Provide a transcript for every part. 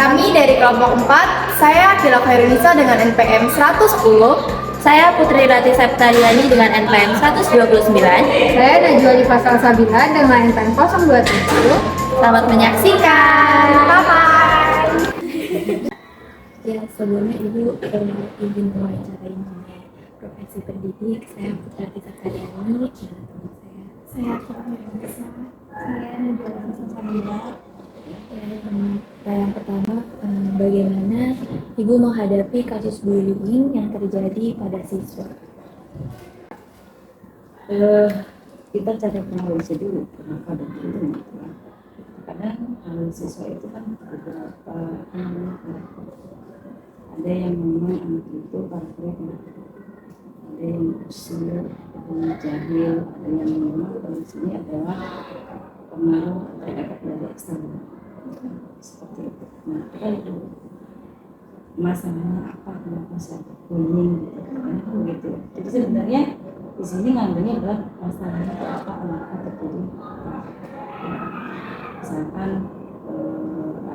Kami dari kelompok 4, saya Akila Khairunisa dengan NPM 110. Saya Putri Rati Septariani dengan NPM 129. Saya Najwa Lifasal Sabila dengan NPM 027. Selamat menyaksikan. Bye-bye. Ya, sebelumnya Ibu izin mewawancarai mengenai profesi pendidik. Saya Putri Rati Septariani dan teman saya Akila Khairunisa. Saya Najwa Lifasal Sabila. Yang pertama, bagaimana Ibu menghadapi kasus bullying yang terjadi pada siswa? Kita cari kronologi dulu kenapa begitu gitu ya. Kadang siswa itu kan beberapa ada yang memang anak itu karakternya ada yang usil, ada yang jahil, ada yang memang kondisinya adalah pengaruh atau efek dari eksternal seperti itu. Nah, kita itu masalahnya apa, kenapa saya bullying gitu, karena begitu. Jadi sebenarnya di sini ngambilnya adalah masalahnya apa terjadi. Misalkan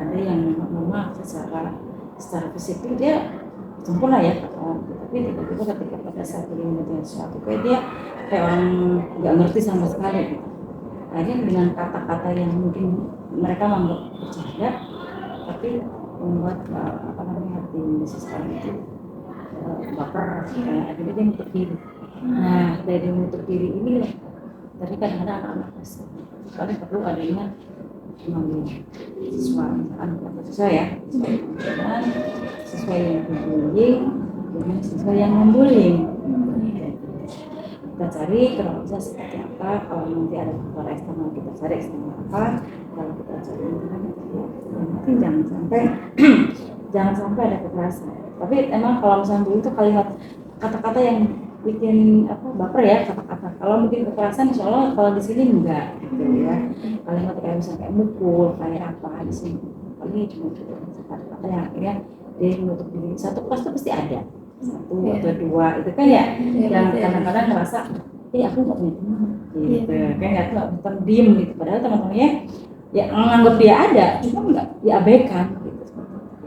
ada yang memang secara fisik dia sempurna ya, tapi tiba-tiba ketika pada saat dia mengerjakan sesuatu kayak dia kayak orang nggak ngerti sama sekali gitu. Akhirnya dengan kata-kata yang mungkin mereka menganggap bercanda, tapi membuat hati siswa itu baper, akhirnya dia menutup diri. Nah, dari menutup diri ini loh, tadi kadang-kadang anak-anak paling perlu adanya mengambil siswa, misalkan siswa ya, dan siswa yang bullying dengan siswa yang membullying. Kita cari kalau bisa seperti apa, kalau nanti ada faktor eksternal kita cari eksternal apa, kalau kita cari internal ya, nanti jangan sampai ada kekerasan. Tapi emang kalau misalnya itu kalimat kata-kata yang bikin baper ya, kata-kata. Kalau mungkin kekerasan insya Allah kalau di sini enggak gitu ya. Kalimat kayak misalnya kayak mukul, kayak apa di sini. Paling cuma kata-kata yang akhirnya dia menutup diri. Satu kelas itu pasti ada. Satu atau dua itu kan ya, yang kadang-kadang ngerasa aku nggak punya teman gitu, kayak nggak diem gitu, padahal teman-temannya ya menganggap dia ada, cuma nggak diabaikan gitu.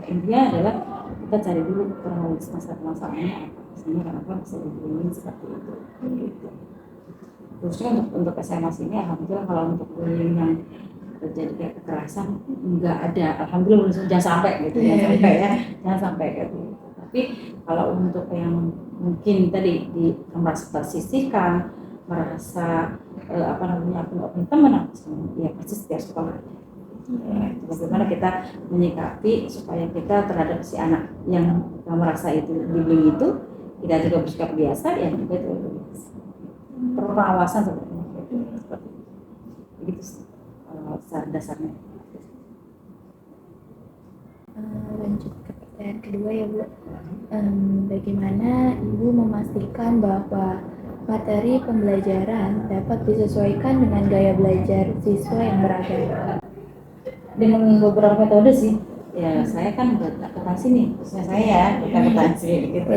Ya, intinya adalah kita cari dulu kronologis masalahnya apa, sehingga kenapa bisa dibullying seperti itu gitu. Terusnya untuk SMA ini alhamdulillah kalau untuk bullying yang terjadi kayak kekerasan nggak ada, alhamdulillah jangan sampai gitu jangan sampai gitu. Tapi kalau untuk yang mungkin tadi merasa tersisihkan, merasa aku nggak punya teman, ya pasti setiap sekolah. Bagaimana kita menyikapi supaya kita terhadap si anak yang merasa itu dibully itu, kita juga bersikap biasa, yang juga itu biasa. Perlu pengawasan seperti itu. Begitu secara dasarnya. Lanjut ke pertanyaan kedua ya Bu. Bagaimana Ibu memastikan bahwa materi pembelajaran dapat disesuaikan dengan gaya belajar siswa yang beragam? Dengan beberapa metode sih. Ya saya kan akuntansi nih, khususnya saya bukan akuntansi gitu.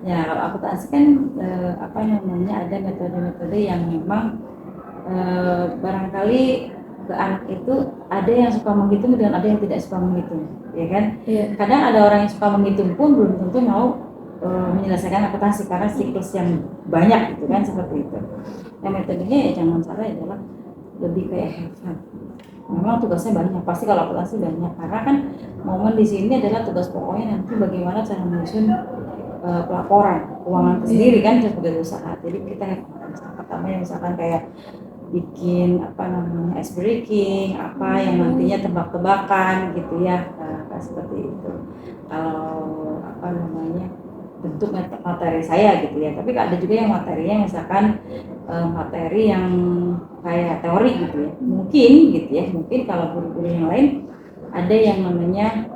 Ya kalau akuntansi kan ada metode-metode yang memang barangkali ke anak itu ada yang suka menghitung dan ada yang tidak suka menghitung, ya kan? Kadang ada orang yang suka menghitung pun belum tentu mau menyelesaikan akuntansi karena siklus yang banyak gitu kan, seperti itu. Yang metodenya ya jangan salah adalah lebih kayak have fun. Memang tugasnya banyak, pasti kalau akuntansi banyak, karena kan momen di sini adalah tugas pokoknya nanti bagaimana cara menyusun pelaporan keuangan sendiri kan sebagai usaha. Jadi kita pertama misalkan kayak bikin ice breaking, yang nantinya tebak-tebakan gitu ya, seperti itu. Kalau bentuk materi saya gitu ya. Tapi ada juga yang materinya misalkan materi yang kayak teori gitu ya. Mungkin kalau guru-guru yang lain ada yang namanya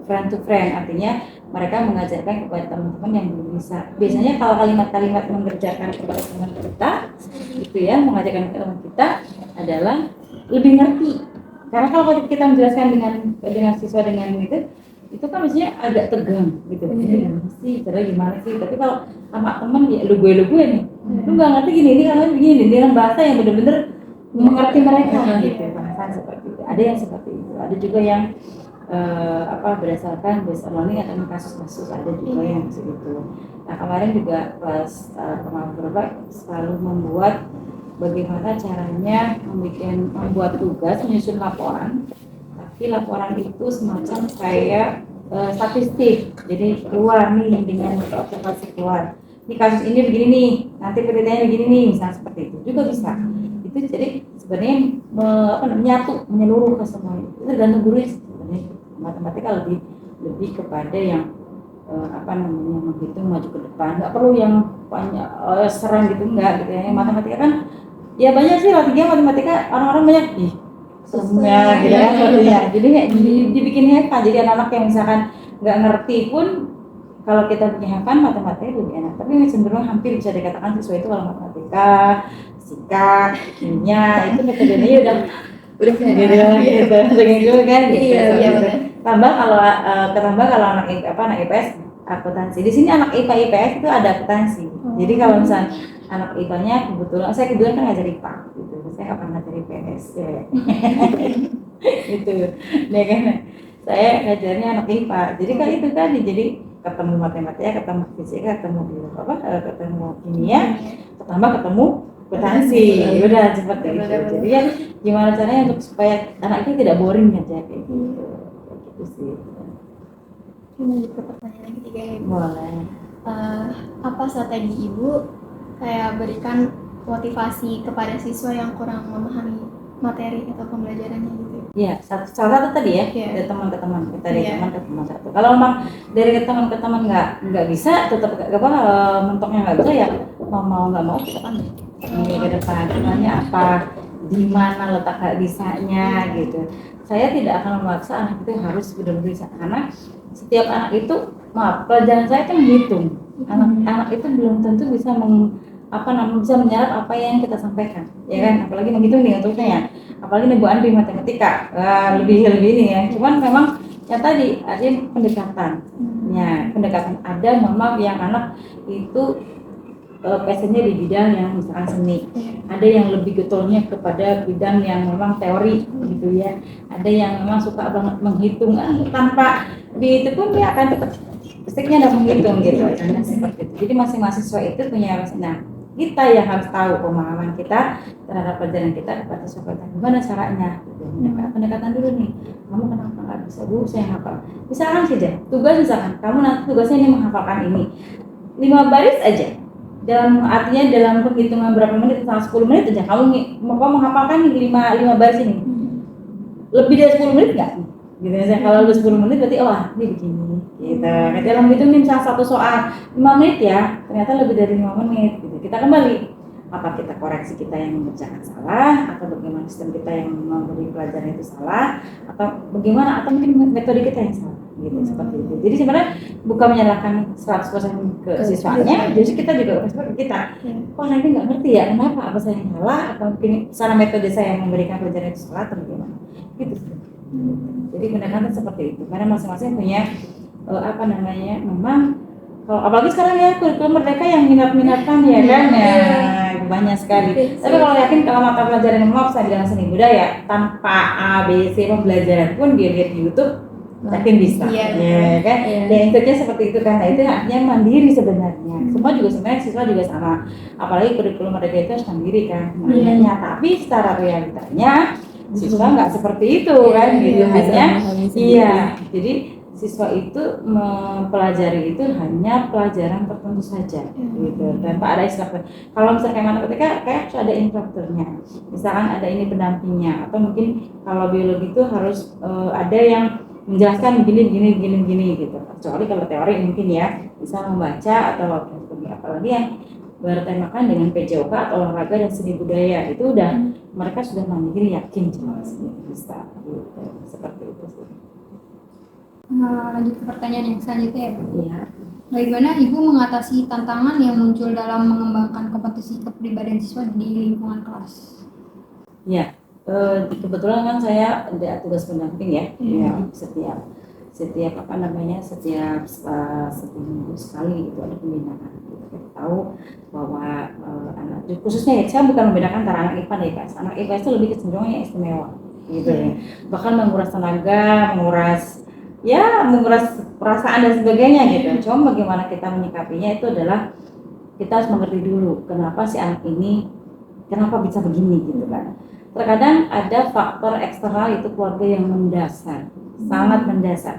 friend to friend, artinya mereka mengajarkan kepada teman-teman yang belum bisa. Biasanya kalau kalimat-kalimat mengerjakan kepada teman kita gitu ya, mengajarkan ke teman kita adalah lebih ngerti. Karena kalau kita menjelaskan dengan siswa dengan itu kan maksudnya agak tegang gitu. Sih, cara gimana sih? Tapi kalau sama teman ya lu gue nih. Lu nggak ngerti ini kan begini dengan bahasa yang benar-benar mengerti mereka gitu. Bahasa seperti itu. Ada yang seperti itu. Ada juga yang berdasarkan based on learning atau kasus-kasus ada juga yang seperti itu. Nah kemarin juga pas pengalaman beberapa selalu membuat bagaimana caranya membuat tugas menyusun laporan, tapi laporan itu semacam kayak statistik, jadi keluar nih dengan observasi keluar. Ini kasus ini begini nih, nanti penelitiannya begini nih, misalnya seperti itu juga bisa. Itu jadi sebenarnya menyatu, menyeluruh ke semua itu tergantung guru sebenarnya. Matematika lebih kepada yang menghitung maju ke depan, nggak perlu yang banyak serang gitu, enggak gitu ya. Yang matematika kan ya banyak sih latihan matematika, orang-orang banyak semua gitu kan ya. Jadi dibikin hepan, jadi anak-anak yang misalkan nggak ngerti pun kalau kita punya hepan matematika lebih enak. Tapi cenderung hampir bisa dikatakan siswa itu kalau matematika, fisika, kimia itu metodenya udah gitu kan gitu. Tambah kalau anak IPS akuntansi. Di sini anak IPA IPS itu ada akuntansi. Jadi kalau misalnya anak IPA-nya kebetulan kan ngajar IPA gitu. Saya nggak pernah ngajar IPS ya. Gitu. Nah kan saya ngajarnya anak IPA. Jadi kan itu kan jadi ketemu matematika, ketemu fisika, ketemu kimia, ketemu akuntansi. Udah cepat gitu. Jadi ya gimana caranya untuk supaya anak itu tidak boring aja kayak gitu. Gitu sih. Lanjut ke pertanyaan ketiga ya, Bu. Boleh. Apa strategi Ibu kayak berikan motivasi kepada siswa yang kurang memahami materi atau pembelajarannya gitu? Iya, salah satu tadi ya, dari teman ke teman, dari teman ke teman satu. Kalau memang dari teman ke teman nggak bisa, tetap mentoknya nggak bisa ya, mau nggak mau kita kan ke depan. Sebenarnya apa, di mana letak nggak bisanya gitu. Saya tidak akan memaksa anak itu harus benar-benar bisa, karena setiap anak itu, pelajaran saya kan menghitung. Anak itu belum tentu bisa bisa menyerap apa yang kita sampaikan, ya kan? Apalagi menghitung nih untuknya ya. Apalagi nih Bu Andri matematika, lebih ini ya. Cuman memang yang tadi ada pendekatan. Ya, pendekatan ada yang anak itu passionnya di bidang yang misalkan seni, ada yang lebih getolnya kepada bidang yang memang teori gitu ya, ada yang memang suka banget menghitung tanpa itu pun dia akan tetap basicnya ada menghitung gitu, karena seperti itu. Jadi masing-masing siswa itu punya kita yang harus tahu pemahaman kita terhadap pelajaran kita kepada siswa kita, gimana caranya gitu. Pendekatan dulu nih, kamu kenapa nggak bisa? Bu, saya hafal misalkan saja tugas, misalkan kamu nanti tugasnya ini menghafalkan ini 5 baris aja, artinya dalam penghitungan berapa menit, 10 menit aja kamu menghafalkan 5 baris ini. Lebih dari 10 menit nggak? Gitu misalnya kalau lu 10 menit berarti ini begini gitu. Dalam itu misalnya satu soal 5 menit ya, ternyata lebih dari 5 menit gitu. Kita kembali, apa kita koreksi kita yang mengerjakan salah, atau bagaimana sistem kita yang memberi pelajaran itu salah, atau bagaimana, atau mungkin metode kita yang salah gitu, seperti itu. Jadi sebenarnya bukan menyalahkan 100% ke siswanya, jadi kita juga ke kita. Kok nanti nggak ngerti ya, kenapa? Apa saya yang salah, atau mungkin cara metode saya yang memberikan pelajaran itu salah, atau bagaimana? Gitu. Jadi pendekatan seperti itu, karena masing-masing punya memang kalau apalagi sekarang ya kurikulum merdeka yang minat-minatkan ya kan ya banyak sekali. Tapi kalau yakin kalau mata pelajaran saya bilang seni budaya tanpa ABC pembelajaran pun dia lihat di YouTube yakin bisa, ya kan? Dan intinya seperti itu, karena itu artinya mandiri sebenarnya. Semua juga sebenarnya siswa juga sama, apalagi kurikulum merdeka itu harus mandiri kan. Tapi secara realitanya siswa nggak seperti itu kan, gitu hanya jadi siswa itu mempelajari itu hanya pelajaran tertentu saja gitu, tanpa ada instruktur. Kalau misalkan matematika kayak harus ada instrukturnya, misalkan ada ini pendampingnya, atau mungkin kalau biologi itu harus ada yang menjelaskan gini gitu. Kecuali kalau teori mungkin ya bisa membaca atau apalagi yang bertemakan dengan PJOK atau olahraga dan seni budaya, itu udah mereka sudah mandiri, yakin jelas bisa gitu. Seperti itu sih. Lanjut ke pertanyaan yang selanjutnya ya, Bu. Iya. Bagaimana Ibu mengatasi tantangan yang muncul dalam mengembangkan kompetisi kepribadian siswa di lingkungan kelas? Ya, kebetulan kan saya ada tugas pendamping ya, setiap setiap minggu sekali itu ada pembinaan. Kita tahu bahwa anak khususnya ya, saya bukan membedakan antara anak IPA dan IPS. Anak IPS itu lebih kecenderungannya istimewa. gitu ya. Bahkan menguras tenaga, menguras perasaan dan sebagainya gitu. Cuma bagaimana kita menyikapinya itu adalah kita harus mengerti dulu kenapa si anak ini kenapa bisa begini gitu kan. Terkadang ada faktor eksternal, itu keluarga yang mendasar, sangat mendasar.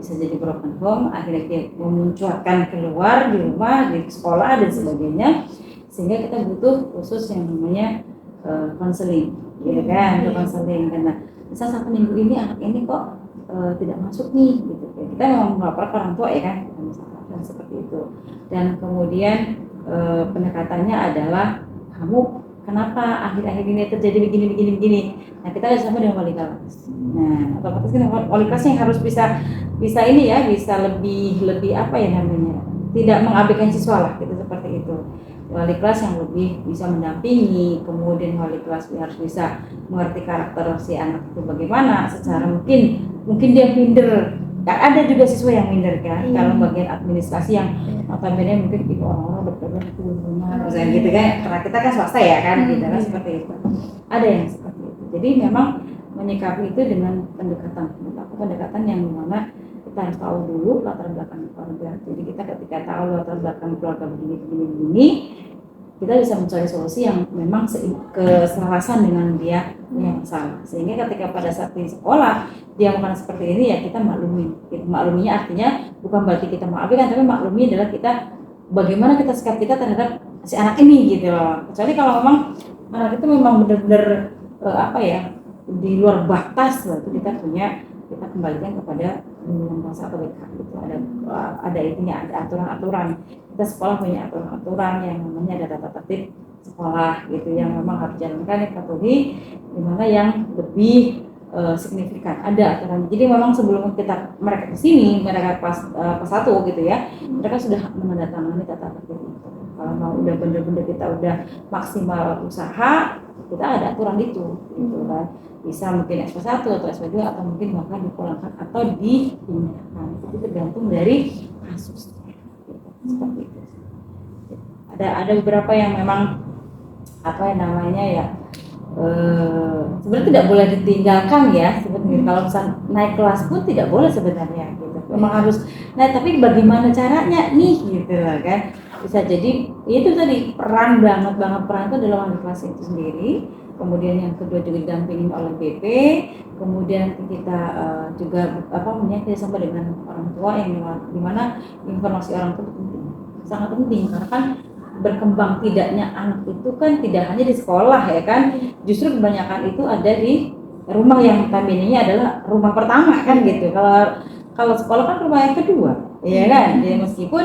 Bisa jadi broken home, akhirnya dia memunculkan keluar di rumah, di sekolah dan sebagainya, sehingga kita butuh khusus yang namanya konseling, gitu kan, untuk konseling. Karena misal 1 minggu ini anak ini kok tidak masuk nih, gitu. Kita memang melapor ke orang tua ya kan, misalkan seperti itu. Dan kemudian pendekatannya adalah kamu kenapa akhir-akhir ini terjadi begini. Nah kita harus sama dengan wali kelas. Nah otomatis kan wali kelas yang harus bisa ini ya, bisa lebih apa ya namanya, tidak mengabaikan siswa lah, gitu seperti itu. Wali kelas yang lebih bisa mendampingi, kemudian wali kelas harus bisa mengerti karakter si anak itu bagaimana. Secara mungkin dia minder. Ada juga siswa yang minder kan, kalau bagian administrasi yang notabene mungkin itu orang-orang berpegang itu rumah, misalnya gitu kan, karena kita kan swasta ya kan, gitu kan seperti itu. Ada yang seperti itu. Jadi memang menyikapi itu dengan pendekatan yang dimana kita harus tahu dulu latar belakang keluarga. Jadi kita ketika tahu latar belakang keluarga begini, kita bisa mencari solusi yang memang keselarasan dengan dia punya masalah. Sehingga ketika pada saat di sekolah dia melakukan seperti ini, ya kita maklumi. Makluminya artinya bukan berarti kita mengabaikan, tapi maklumi adalah kita bagaimana kita sikap kita terhadap si anak ini gitu loh. Kecuali kalau memang anak itu memang benar-benar di luar batas, berarti kita kembalikan kepada masa atau BK gitu. Ada intinya, ada aturan-aturan. Kita sekolah punya aturan-aturan yang namanya ada tata tertib sekolah gitu, yang memang harus dijalankan, dipatuhi, dimana yang lebih signifikan ada aturan. Jadi memang sebelum mereka kesini, mereka kelas 1 gitu ya, mereka sudah menandatangani tata tertib itu. Kalau mau udah bener-bener kita udah maksimal usaha, kita ada aturan itu gitu kan. Bisa mungkin SP1 atau SP2 atau mungkin bahkan dipulangkan atau dipindahkan. Itu tergantung dari kasus. Seperti itu. Ada beberapa yang memang sebenarnya tidak boleh ditinggalkan ya. Sebenarnya kalau misalnya naik kelas pun tidak boleh sebenarnya gitu. Memang harus. Nah, tapi bagaimana caranya nih gitu lah kan. Bisa jadi itu tadi peran itu adalah wali kelas itu sendiri. Kemudian yang kedua juga didampingi oleh BP, kemudian kita juga kerjasama dengan orang tua yang dimana informasi orang tua penting, sangat penting karena kan berkembang tidaknya anak itu kan tidak hanya di sekolah ya kan, justru kebanyakan itu ada di rumah yang notabene adalah rumah pertama kan gitu. Kalau sekolah kan rumah yang kedua, ya kan. Jadi meskipun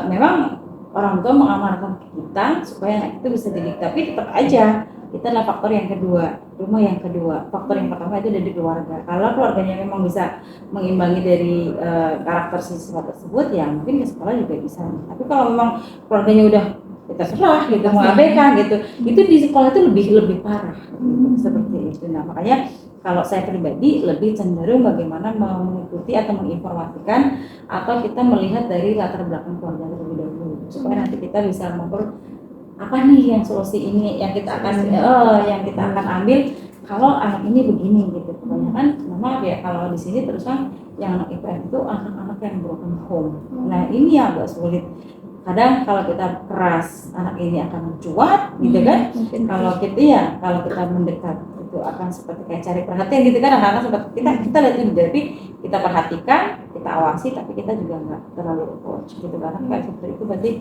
memang orang tua mengamanatkan kita supaya anak itu bisa dididik, tapi tetap aja kita adalah faktor yang kedua, rumah yang kedua. Faktor yang pertama itu dari keluarga. Kalau keluarganya memang bisa mengimbangi dari karakter siswa tersebut, ya mungkin ke sekolah juga bisa. Tapi kalau memang keluarganya udah terserah gitu, mengabaikan gitu, itu di sekolah itu lebih parah. Seperti itu. Nah makanya kalau saya pribadi lebih cenderung bagaimana mengikuti atau menginformasikan atau kita melihat dari latar belakang keluarga terlebih dahulu, supaya nanti kita bisa apa nih yang solusi ini yang kita akan ambil kalau anak ini begini gitu. Kebanyakan maaf ya kalau di sini terus kan yang anak IPS itu anak-anak yang broken home. Nah ini yang agak sulit. Kadang kalau kita keras anak ini akan mencuat gitu kan. Kalau kita mendekat itu akan seperti kayak cari perhatian gitu kan, anak-anak seperti kita lihat ini, tapi kita perhatikan, kita awasi, tapi kita juga nggak terlalu approach gitu. Karena kayak seperti itu berarti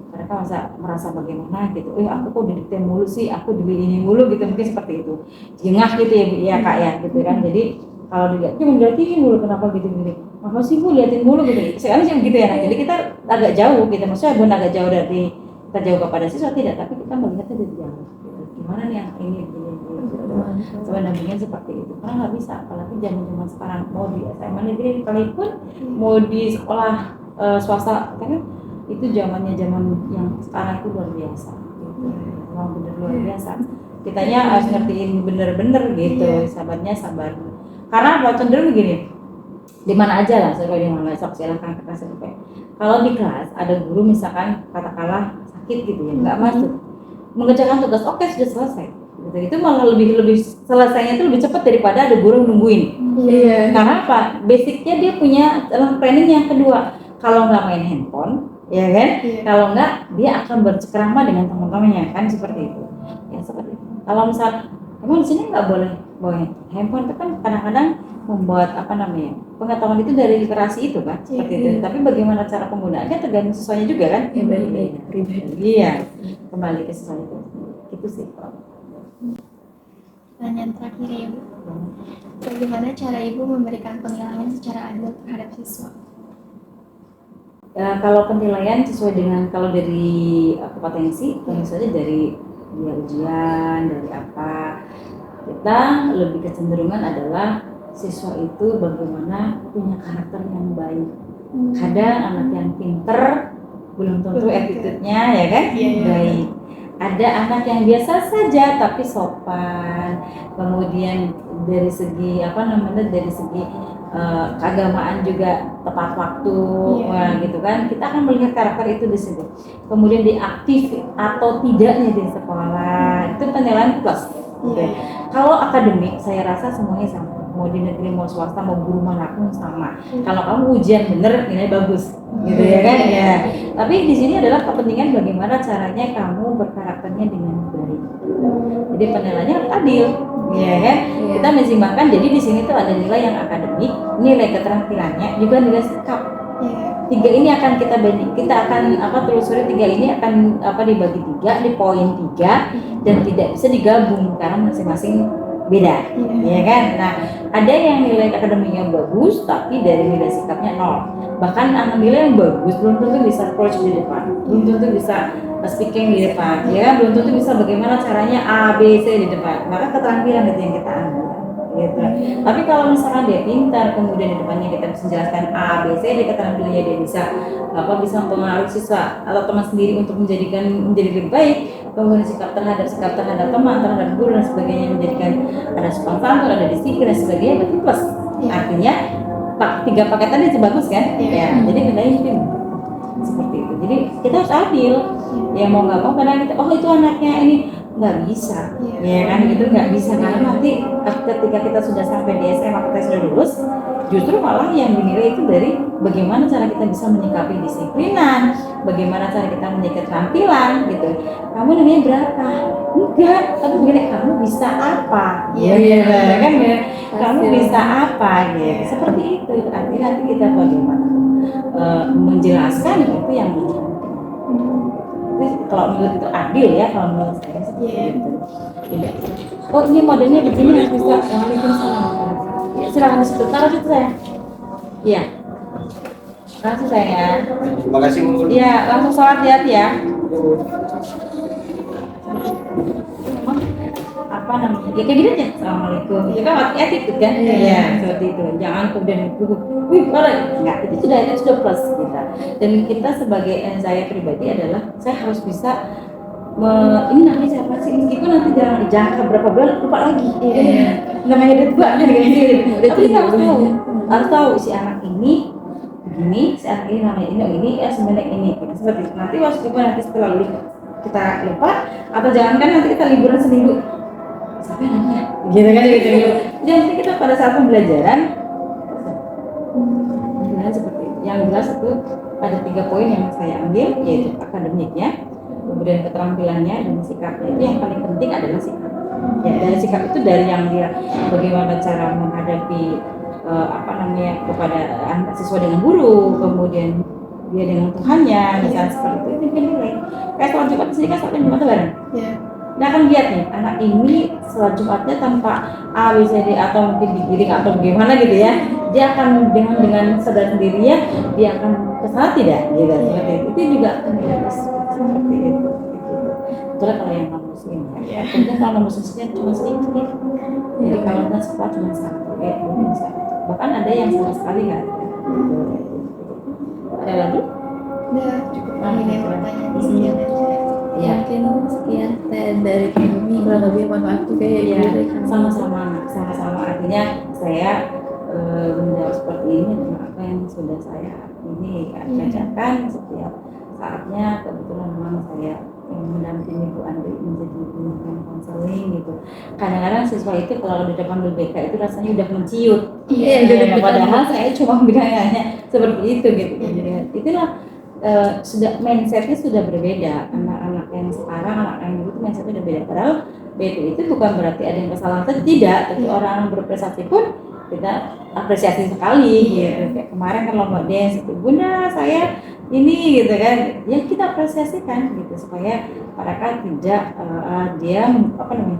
mereka merasa bagaimana gitu, aku kok didikte mulu sih, aku dibeli ini mulu gitu, mungkin seperti itu, jengah gitu ya kak ya gitu kan. Jadi kalau dilihatnya menggantiin mulu, kenapa gitu-gitu, apa sih bu liatin mulu gitu, sekarang sih begitu ya. Nah, jadi kita agak jauh gitu, maksudnya bukan agak jauh dari kita jauh kepada siswa tidak, tapi kita melihatnya dari jauh gitu. Gimana nih yang ini begini sebenarnya seperti itu, karena nggak bisa, apalagi zaman sekarang mau di SMA negeri sekalipun mau di sekolah swasta kan itu zaman yang sekarang itu luar biasa gitu. Memang bener luar biasa, kitanya harus ngertiin bener-bener gitu, sabarnya sabar. Karena kalau cenderung begini, di mana aja lah, sesuai dengan besok silahkan ke kelas SMP. Kalau di kelas ada guru misalkan katakanlah sakit gitu ya, nggak masuk, mengerjakan tugas, oke sudah selesai gitu. Itu malah lebih selesainya itu lebih cepat daripada ada guru nungguin. Iya. Karena apa? Basicnya dia punya planning yang kedua. Kalau nggak main handphone, ya kan? Iya. Kalau nggak dia akan bercengkrama dengan teman-temannya, kan seperti itu. Ya seperti itu. Kalau misal emang di sini nggak boleh bawa handphone, itu kan kadang-kadang membuat apa namanya pengetahuan itu dari literasi itu kan seperti itu. Tapi bagaimana cara penggunaannya tergantung siswanya juga kan? Ya, baik pribadi. Iya, kembali ke siswa itu sih. Pertanyaan terakhir ya Bu. Bagaimana cara Ibu memberikan penilaian secara adil terhadap siswa? Ya, kalau penilaian sesuai dengan kalau dari kompetensi, tentu saja dari dia ujian, dari apa, kita lebih kecenderungan adalah siswa itu bagaimana punya karakter yang baik. Kadang anak yang pinter belum tentu attitude-nya ya kan baik. Ada anak yang biasa saja tapi sopan. Kemudian dari segi apa namanya dari segi keagamaan juga tepat waktu, wah, gitu kan. Kita akan melihat karakter itu di situ. Kemudian di aktif atau tidaknya di sekolah itu penilaian plus. Kalau akademik saya rasa semuanya sama. Mau di negeri mau swasta mau guru manapun sama. Kalau kamu ujian bener nilai bagus, gitu ya kan ya. Tapi di sini adalah kepentingan bagaimana caranya kamu berkarakternya dengan baik. Jadi penilaiannya harus adil. Ya kan? Kita menyimbangkan. Jadi di sini tuh ada nilai yang akademik, nilai keterampilannya, juga nilai sikap. Tiga ini akan kita banding, kita akan telusuri tiga ini akan dibagi tiga, di poin tiga dan tidak bisa digabung karena masing-masing beda, ya kan? Nah, ada yang nilai akademiknya bagus tapi dari nilai sikapnya nol. Bahkan anak nilai yang bagus belum tentu bisa approach di depan, belum tentu bisa speaking di depan, ya kan? Belum tentu bisa bagaimana caranya A, B, C di depan. Maka keterampilan itu yang kita ambil. Gitu. Tapi kalau misalkan dia pintar, kemudian di depannya kita bisa menjelaskan A, B, C, di keterampilannya dia bisa mempengaruhi siswa atau teman sendiri untuk menjadi lebih baik, kemudian sikap terhadap teman, terhadap guru dan sebagainya menjadikan ada sopan santun, ada disiplin dan sebagainya, berarti plus. Artinya tiga paketan itu bagus kan? Ya, jadi nilainya itu seperti itu. Jadi kita harus adil. Ya mau nggak mau karena kita, itu anaknya ini nggak bisa, ya kan gitu nggak bisa karena nanti ketika kita sudah sampai di SMA kita sudah lulus, justru malah yang dinilai itu dari bagaimana cara kita bisa menyikapi disiplinan, bagaimana cara kita menyikapi keterampilan gitu. Kamu nilainya berapa? Enggak, tapi begini kamu bisa apa? Kan ya, kamu bisa apa? Gitu. Seperti itu. Nanti kita bagaimana menjelaskan itu yang kalau menurut itu adil ya, kalau menurut saya seperti itu. Oh ini modelnya begini harus bisa. Waalaikumsalam. Ya, silakan di situ, taruh situ saya. Iya. Terima kasih saya. Terima kasih Bu. Iya, langsung sholat hati ya. Apa namanya? Ya kayak gini aja. Assalamualaikum. Ya kan attitude kan? Iya, seperti itu. Jangan kemudian enggak, itu sudah plus kita. Dan kita sebagai saya pribadi adalah saya harus bisa ini namanya siapa sih, meskipun nanti jangka berapa bulan lupa lagi. Namanya ada dua kan gitu. Tapi kita harus tahu si anak ini begini, si anak ini namanya ini ya sebenarnya ini seperti itu. Nanti nanti setelah kita lupa atau jangankan nanti kita liburan seminggu sampai namanya gitu kan gitu. Jadi nanti kita pada saat pembelajaran seperti itu. Yang jelas itu ada 3 poin yang saya ambil, yaitu akademiknya, kemudian keterampilannya dan sikapnya. Itu yang paling penting adalah sikap. Ya, dari sikap itu dari yang dia bagaimana cara menghadapi kepada anak siswa dengan guru, kemudian dia dengan Tuhannya, misalnya seperti itu nilai. Kayak sholat Jumat di sini kan sholat Jumat bareng. Nah kan lihat nih, anak ini sholat Jumatnya tanpa A, B, C, D atau mungkin digiring atau bagaimana gitu ya, dia akan dengan sadar sendirinya dia akan kesana tidak, gitu. Seperti itu juga akan seperti itu. Itulah kalau yang non muslim ya. Kemudian kalau non muslimnya cuma sedikit, jadi kalau non sekolah cuma 1, bahkan ada yang sama sekali nggak ada. Ada lagi? Udah cukup ini pertanyaan di sini aja. Ya. Mungkin sekian dari kami, kurang lebih mohon maaf tuh kayak sama-sama artinya saya menjawab seperti ini dengan apa yang sudah saya ini bacakan setiap saatnya. Kebetulan memang saya mendampingi Bu Andri menjadi lingkungan konseling gitu. Kadang-kadang siswa itu kalau di depan BK itu rasanya udah menciut. Padahal saya cuma bilangnya seperti itu gitu. Jadi itulah sudah mindsetnya sudah berbeda. Anak-anak yang sekarang, anak yang dulu itu mindsetnya udah beda. Padahal BP itu bukan berarti ada yang kesalahan, tidak. Tapi orang berprestasi pun kita apresiasi sekali gitu. Kayak kemarin kan lomba dance itu, Bunda saya ini gitu kan, ya kita apresiasikan gitu supaya mereka tidak dia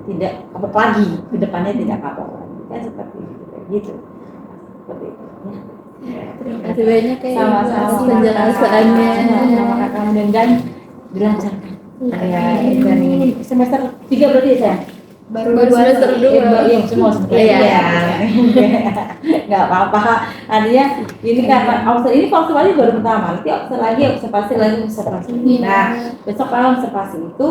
tidak kapok lagi, ke depannya tidak kapok lagi kan seperti itu gitu. Seperti itu ya. Terima kasih banyak ya Sama-sama penjelasannya. Sama kakak dan dilancarkan. Ya, dari semester 3 berarti ya? Baru semester 2. Iya, semua semester. Iya. Enggak apa-apa. Artinya ini karena observasi ini observasi baru pertama. Nanti observasi lagi. Nah, besok kalau observasi itu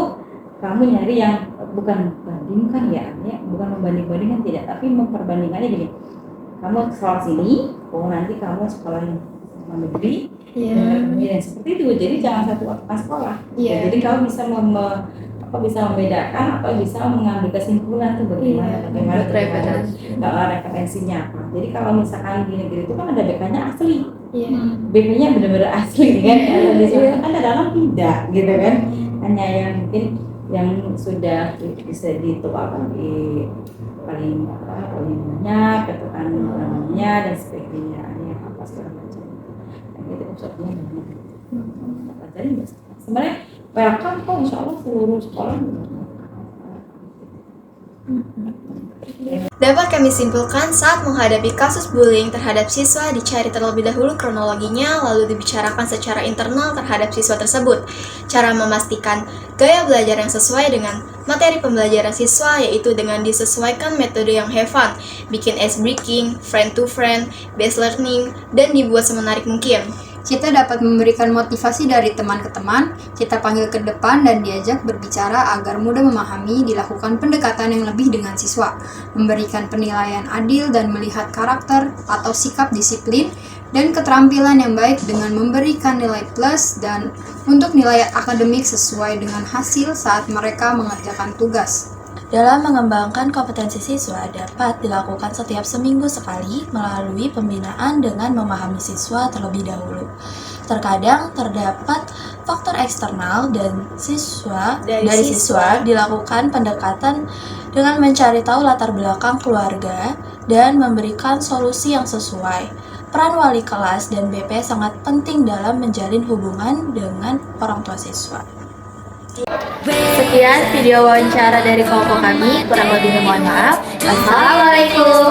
kamu nyari yang bukan bandingkan ya, bukan membanding-bandingkan tidak, tapi memperbandingkannya gini. Kamu sekolah sini, nanti kamu sekolah yang negeri, dan seperti itu. Jadi jangan satu sekolah. Jadi kamu bisa bisa membedakan atau bisa mengambil kesimpulan tuh bagaimana referensinya apa. Jadi kalau misalkan di negeri itu kan ada BK-nya asli, BK-nya benar-benar asli kan, di sana kan ada dalam tidak gitu kan, hanya yang mungkin yang sudah bisa dituangkan di paling banyak ketukan namanya dan sebagainya, ya apa segala macam. Yang itu maksudnya jadi sebenarnya welcome kok, insya Allah seluruh sekolah. Dapat kami simpulkan saat menghadapi kasus bullying terhadap siswa dicari terlebih dahulu kronologinya, lalu dibicarakan secara internal terhadap siswa tersebut. Cara memastikan gaya belajar yang sesuai dengan materi pembelajaran siswa, yaitu dengan disesuaikan metode yang have fun, bikin ice breaking, friend to friend, based learning, dan dibuat semenarik mungkin. Kita dapat memberikan motivasi dari teman ke teman, kita panggil ke depan dan diajak berbicara agar mudah memahami, dilakukan pendekatan yang lebih dengan siswa, memberikan penilaian adil dan melihat karakter atau sikap disiplin dan keterampilan yang baik dengan memberikan nilai plus dan untuk nilai akademik sesuai dengan hasil saat mereka mengerjakan tugas. Dalam mengembangkan kompetensi siswa dapat dilakukan setiap seminggu sekali melalui pembinaan dengan memahami siswa terlebih dahulu. Terkadang terdapat faktor eksternal dan dari siswa dilakukan pendekatan dengan mencari tahu latar belakang keluarga dan memberikan solusi yang sesuai. Peran wali kelas dan BP sangat penting dalam menjalin hubungan dengan orang tua siswa. Sekian video wawancara dari kelompok kami, kurang lebihnya mohon maaf. Assalamualaikum.